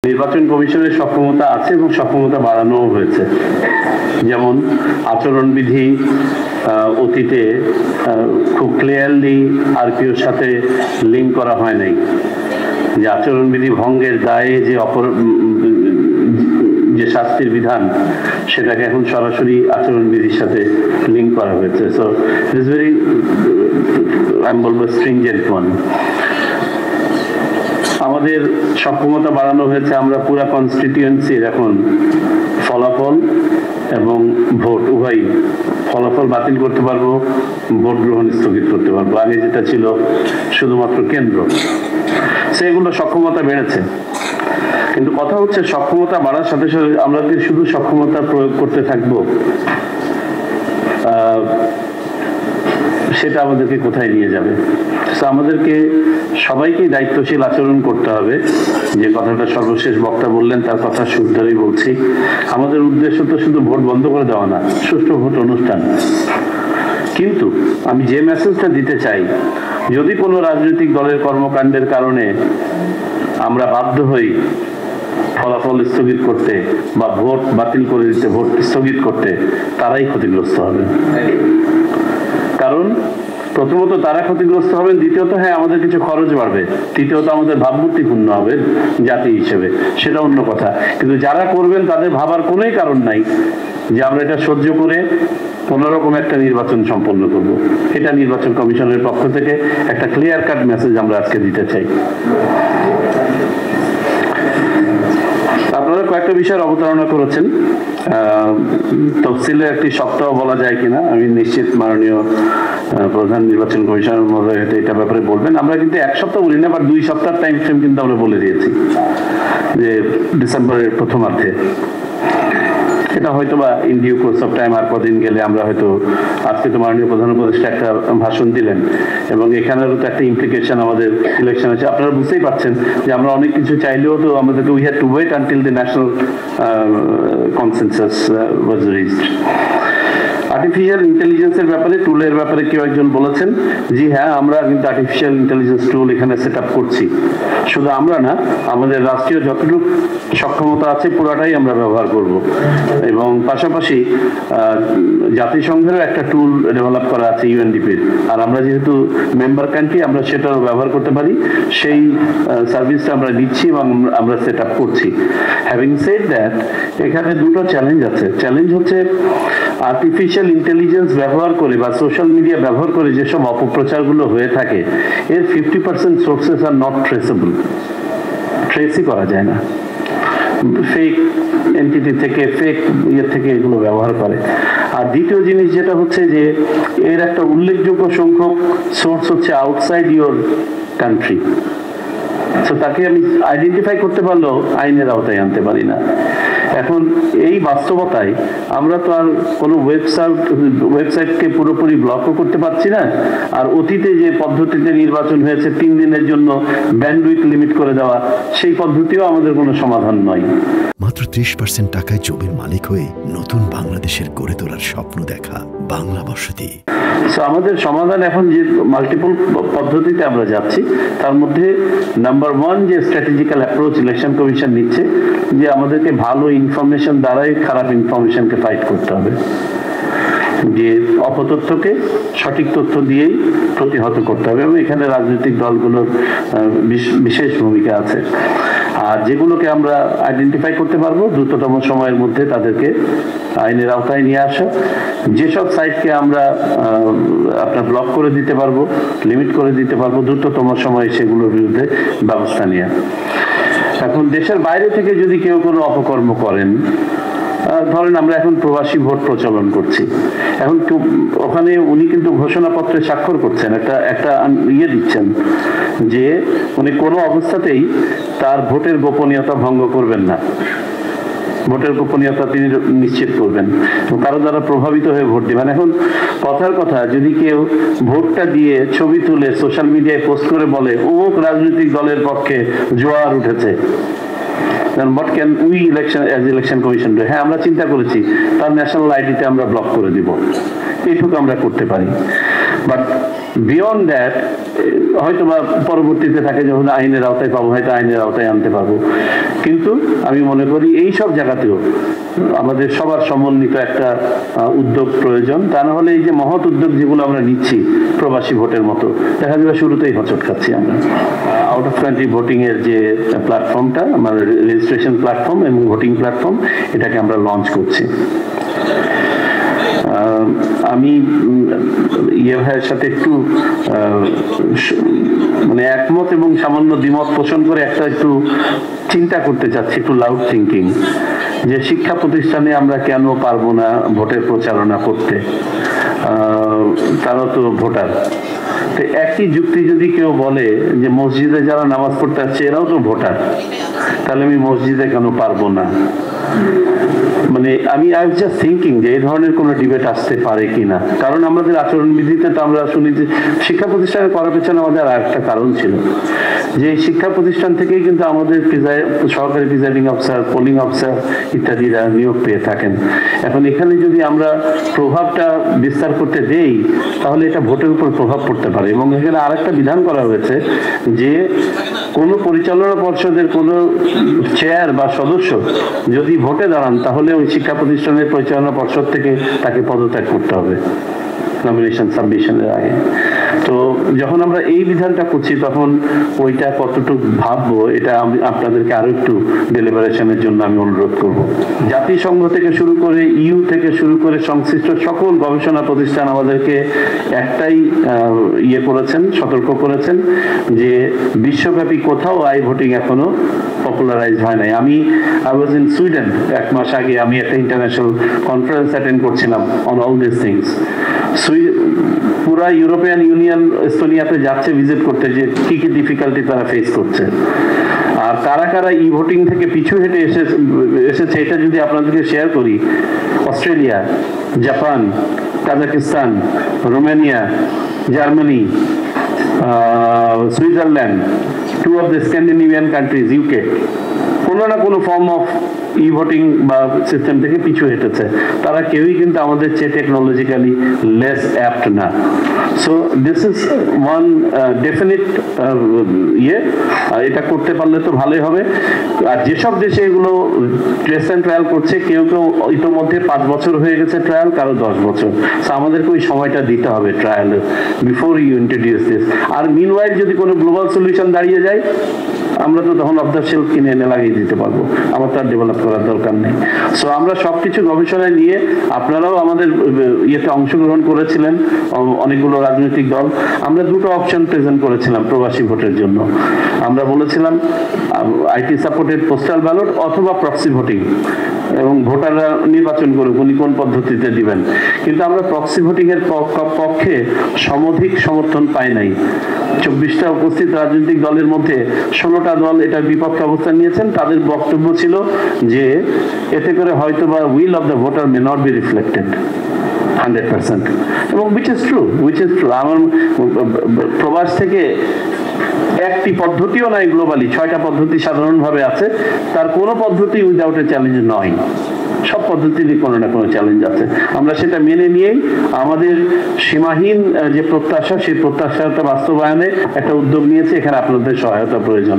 নির্বাচন কমিশনের সক্ষমতা আছে এবং সক্ষমতা বাড়ানো হয়েছে। যেমন আচরণবিধি অতীতে খুব ক্লিয়ারলি আরপিওর সাথে লিঙ্ক করা হয় নাই, যে আচরণবিধি ভঙ্গের দায়ে যে শাস্তির বিধান সেটাকে এখন সরাসরি আচরণবিধির সাথে লিঙ্ক করা হয়েছে। সো ইট ইজ ভেরি, আমি বলবো, স্ট্রিংজেন্ট ওয়ান। আমাদের সক্ষমতা বাড়ানো হয়েছে, আমরা পুরা কনস্টিটিউয়েন্সির এখন ফলাফল এবং ভোট উভয়ই, ফলাফল বাতিল করতে পারবো, ভোট গ্রহণ স্থগিত করতে পারবো। আগে যেটা ছিল শুধুমাত্র কেন্দ্র, সেগুলো সক্ষমতা বেড়েছে। কিন্তু কথা হচ্ছে সক্ষমতা বাড়ার সাথে সাথে আমরা কি শুধু সক্ষমতা প্রয়োগ করতে থাকবো? সেটা আমাদেরকে কোথায় নিয়ে যাবে? আমাদেরকে সবাইকেই দায়িত্বশীল আচরণ করতে হবে। যে কথাটা সর্বশেষ বক্তা বললেন তার কথা সুর ধরেই বলছি। আমাদের উদ্দেশ্য তো শুধু ভোট বন্ধ করে দেওয়া না, সুষ্ঠু ভোট অনুষ্ঠান। কিন্তু আমি যে মেসেজটা দিতে চাই, যদি কোনো রাজনৈতিক দলের কর্মকাণ্ডের কারণে আমরা বাধ্য হই ফলাফল স্থগিত করতে বা ভোট বাতিল করে দিতে, ভোট স্থগিত করতে, তারাই ক্ষতিগ্রস্ত হবে। কারণ প্রথমত তারা ক্ষতিগ্রস্ত হবেন, দ্বিতীয়ত হ্যাঁ আমাদের কিছু খরচ বাড়বে, তৃতীয়ত আমাদের ভাবমূর্তি পূর্ণ হবে জাতি হিসেবে, সেটা অন্য কথা। কিন্তু যারা করবেন তাদের ভাবার কোনোই কারণ নাই যে আমরা এটা সহ্য করে কোনোরকম একটা নির্বাচন সম্পন্ন করব। এটা নির্বাচন কমিশনের পক্ষ থেকে একটা ক্লিয়ার কাট মেসেজ আমরা আজকে দিতে চাই। আপনারা কয়েকটা বিষয়ের অবতারণা করেছেন, তফসিলে একটি সপ্তাহ বলা যায় কিনা আমি নিশ্চিত মাননীয় প্রধান নির্বাচন কমিশনার মহোদয় এটা ব্যাপারে বলবেন। আমরা কিন্তু এক সপ্তাহ বলি না, বাট 2 সপ্তাহ টাইম ফ্রেম কিন্তু আমরা বলে দিয়েছি যে ডিসেম্বরের প্রথমার্ধে। এটা হয়তো বা in due course of time আর কদিন গেলে আমরা হয়তো, আজকে তো মাননীয় প্রধান উপদেষ্টা একটা ভাষণ দিলেন এবং এখানেরও তো একটা ইমপ্লিকেশন আমাদের ইলেকশন আছে। আপনারা বুঝতেই পারছেন যে আমরা অনেক কিছু চাইলেও তো আমাদেরকে we had to wait until the national consensus was reached. Artificial ইন্টেলিজেন্সের ব্যাপারে, টুলের ব্যাপারে কেউ একজন বলেছেন, জি হ্যাঁ আমরা কিন্তু আর্টিফিশিয়াল ইন্টেলিজেন্স টুল এখানে সেট আপ করছি। শুধু আমরা না, আমাদের রাষ্ট্রীয় যতটুকু সক্ষমতা আছে পুরাটাই আমরা ব্যবহার করব। এবং পাশাপাশি জাতিসংঘেরও একটা টুল ডেভেলপ করা আছে ইউএনডিপির, আর আমরা যেহেতু মেম্বার কান্ট্রি আমরা সেটাও ব্যবহার করতে পারি। সেই সার্ভিসটা আমরা দিচ্ছি এবং আমরা সেট আপ করছি। হ্যাভিং সেড দ্যাট, এখানে দুটো চ্যালেঞ্জ আছে। চ্যালেঞ্জ হচ্ছে আর্টিফিশিয়াল ইন্টেলিজেন্স ব্যবহার করে বা সোশ্যাল মিডিয়া ব্যবহার করে যেসব অপপ্রচারগুলো হয়ে থাকে, এর 50% সোর্সেস আর নট ট্রেসেবল, ট্রেসই করা যায় না। ফেক এন্টিটি থেকে, ফেক ইয়ে থেকে এগুলো ব্যবহার করে। আর দ্বিতীয় জিনিস যেটা হচ্ছে যে এর একটা উল্লেখযোগ্য সংখ্যক সোর্স হচ্ছে আউটসাইড ইউর কান্ট্রি। তো তাকে আমি আইডেন্টিফাই করতে পারলেও আইনের আওতায় আনতে পারি না। এখন এই বাস্তবতায় আমরা তো আর কোনো ওয়েবসাইটকে পুরোপুরি ব্লকও করতে পারছি না। আর অতীতে যে পদ্ধতিতে নির্বাচন হয়েছে 3 দিনের জন্য ব্যান্ডউইথ লিমিট করে দেওয়া, সেই পদ্ধতিও আমাদের কোনো সমাধান নয়। মাত্র 30% টাকায় জমির মালিক হয়ে নতুন বাংলাদেশের গড়ে তোলার স্বপ্ন দেখা বাংলা বসতি। আমাদের সমাধান এখন যে মাল্টিপল পদ্ধতিতে আমরা যাচ্ছি, তার মধ্যে নাম্বার 1 যে স্ট্র্যাটেজিক্যাল অ্যাপ্রোচ ইলেকশন কমিশন নিচ্ছে, যে আমাদেরকে ভালো ইনফরমেশন দ্বারাই খারাপ ইনফরমেশনকে ফাইট করতে হবে, যে অপতথ্যকে সঠিক তথ্য দিয়েই প্রতিহত করতে হবে। এবং এখানে রাজনৈতিক দলগুলোর বিশেষ ভূমিকা আছে। আর যেগুলোকে আমরা আইডেন্টিফাই করতে পারবো দ্রুততম সময়ের মধ্যে তাদেরকে আইনের আওতায় নিয়ে আসা, যেসব সাইটকে আমরা আপনার ব্লক করে দিতে পারবো, লিমিট করে দিতে পারবো, দ্রুততম সময়ে সেগুলোর বিরুদ্ধে ব্যবস্থা নেওয়া। এখন দেশের বাইরে থেকে যদি কেউ কোনো অপকর্ম করেন, ধরেন আমরা এখন প্রবাসী ভোট প্রচলন করছি, এখন ওখানে উনি কিন্তু ঘোষণাপত্রে স্বাক্ষর করছেন, একটা ইয়ে দিচ্ছেন যে উনি কোনো অবস্থাতেই তার ভোটের গোপনীয়তা ভঙ্গ করবেন না, ভোটের গোপনীয়তা তিনি নিশ্চিত করবেন, কারো দ্বারা প্রভাবিত হয়ে ভোট দিবেন। এখন কথার কথা, যদি কেউ ভোটটা দিয়ে ছবি তুলে সোশ্যাল মিডিয়ায় পোস্ট করে বলে অমুক রাজনৈতিক দলের পক্ষে জোয়ার উঠেছে, what can we election commission do? হ্যাঁ আমরা চিন্তা করেছি, তার ন্যাশনাল আইডিতে আমরা ব্লক করে দিব, এইটুকু আমরা করতে পারি। বাট বিয়ন্ড দ্যাট হয়তো বা পরবর্তীতে থাকে যখন আইনের আওতায় পাবো, হয়তো আইনের আওতায় আনতে পারবো। কিন্তু আমি মনে করি এই সব জায়গাতেও আমাদের সবার সমন্বিত একটা উদ্যোগ প্রয়োজন। তা না হলে এই যে মহৎ উদ্যোগ যেগুলো আমরা নিচ্ছি প্রবাসী ভোটের মতো, দেখা যাবে শুরুতেই হোঁচট খাচ্ছি আমরা। আউট অফ কান্ট্রি ভোটিং এর যে প্ল্যাটফর্মটা, আমাদের রেজিস্ট্রেশন প্ল্যাটফর্ম এবং ভোটিং প্ল্যাটফর্ম, এটাকে আমরা লঞ্চ করছি। আমি ইয়ে ভাইয়ের সাথে একটু মানে একমত এবং সামান্য দ্বিমত পোষণ করে একটা একটু চিন্তা করতে চাচ্ছি, একটু লাউড থিঙ্কিং, যে শিক্ষা প্রতিষ্ঠানে আমরা কেন পারবো না ভোটের প্রচারণা করতে? তারা তো ভোটার। তো একই যুক্তি যদি কেউ বলে যে মসজিদে যারা নামাজ পড়তে আসছে এরাও তো ভোটার, তাহলে আমি মসজিদে কেন পারবো না? মানে আমি আই ওয়াজ জাস্ট থিঙ্কিং যে এই ধরনের কোনো ডিবেট আসতে পারে কিনা। কারণ আমাদের আচরণবিধিতে তো আমরা শুনি যে শিক্ষা প্রতিষ্ঠানে করার পেছনে আমাদের আর একটা কারণ ছিল, যে শিক্ষা প্রতিষ্ঠান থেকেই কিন্তু আমাদের সহকারী প্রিজাইডিং অফিসার, পোলিং অফিসার ইত্যাদিরা নিয়োগ পেয়ে থাকেন। এখন এখানে যদি আমরা প্রভাবটা বিস্তার করতে দেই তাহলে এটা ভোটের উপর প্রভাব পড়তে পারে। এবং এখানে আরেকটা বিধান করা হয়েছে যে কোনো পরিচালনা পর্ষদের কোনো চেয়ার বা সদস্য যদি ভোটে দাঁড়ান তাহলে ওই শিক্ষা প্রতিষ্ঠানের পরিচালনা পর্ষদ থেকে তাকে পদত্যাগ করতে হবে নমিনেশন সাবমিশনের আগে। তো যখন আমরা এই বিধানটা করছি তখন ওইটা কতটুকু ভাববো এটা আমি আপনাদেরকে আরো একটু ডেলিবারেশনের জন্য আমি অনুরোধ করব। জাতিসংঘ থেকে শুরু করে ইউ থেকে শুরু করে সংশ্লিষ্ট সকল গবেষণা প্রতিষ্ঠান আমাদেরকে একটাই ইয়ে করেছেন, সতর্ক করেছেন যে বিশ্বব্যাপী কোথাও আই ভোটিং এখনো পপুলারাইজ হয় নাই। আই ওয়াজ ইন সুইডেন 1 মাস আগে, আমি একটা ইন্টারন্যাশনাল কনফারেন্স অ্যাটেন্ড করছিলাম অন অল দিস থিংস। পুরা ইউরোপিয়ান ইউনিয়ন এস্তোনিয়াতে যাচ্ছে ভিজিট করতে, যে কি কি ডিফিকাল্টি তারা ফেস করছে আর কারা কারা ই ভোটিং থেকে পিছু হেঁটে এসেছে এটা যদি আপনাদেরকে শেয়ার করি। Australia, Japan, Kazakhstan, Romania, Germany, Switzerland, 2 of the Scandinavian countries, UK, কোনো না কোনো ফর্ম অফ ই ভোটিং বা সিস্টেম থেকে পিছু হেঁটেছে। তারা কেউই কিন্তু আমাদের চেয়ে টেকনোলজিক্যালি লেস অ্যাপ্ট না। So this is one definite এটা করতে পারলে তো ভালোই হবে। আর যেসব দেশে এগুলো টেস্ট অ্যান্ড ট্রায়াল করছে, কেউ কেউ ইতোমধ্যে 5 বছর হয়ে গেছে ট্রায়াল, কারো 10 বছর। সো আমাদেরকে ওই সময়টা দিতে হবে ট্রায়ালে বিফোর ইউ ইন্ট্রোডিউস দিস। আর মিনওয়াইল যদি কোনো গ্লোবাল সলিউশন দাঁড়িয়ে যায়, আমরা তো তখন অফ দ্য শেলফ কিনে এনে লাগিয়ে দিতে পারবো, আমার তার ডেভেলপ করার দরকার নেই। সো আমরা সবকিছু গবেষণায় নিয়ে, আপনারাও আমাদের ইয়েতে অংশগ্রহণ করেছিলেন অনেকগুলো রাজনৈতিক দল, আমরা 2টো অপশন প্রেজেন্ট করেছিলাম প্রবাসী ভোটের জন্য। আমরা বলেছিলাম আইটি সাপোর্টেড পোস্টাল ব্যালট অথবা প্রক্সি ভোটিং, এবং ভোটাররা নির্বাচন করুক উনি কোন পদ্ধতিতে দিবেন। কিন্তু আমরা প্রক্সি ভোটিং এর পক্ষে সমধিক সমর্থন পাই নাই। 24টা উপস্থিত রাজনৈতিক দলের মধ্যে 16টা দল এটার বিপক্ষে অবস্থান নিয়েছেন। তাদের বক্তব্য ছিল যে এতে করে হয়তো বা will of the voter may not be reflected 100%, এবং which is true. আমার প্রবাস থেকে একটি পদ্ধতিও নাই গ্লোবালি, 6টা পদ্ধতি সাধারণভাবে আছে, তার কোনো পদ্ধতি উইদাউট এ চ্যালেঞ্জ নয়। সব পদ্ধতিরই কোনো না কোনো চ্যালেঞ্জ আছে। আমরা সেটা মেনে নিয়েই আমাদের সীমাহীন যে প্রত্যাশা, সেই প্রত্যাশাটা বাস্তবায়নে একটা উদ্যোগ নিয়েছে। এখানে আপনাদের সহায়তা প্রয়োজন।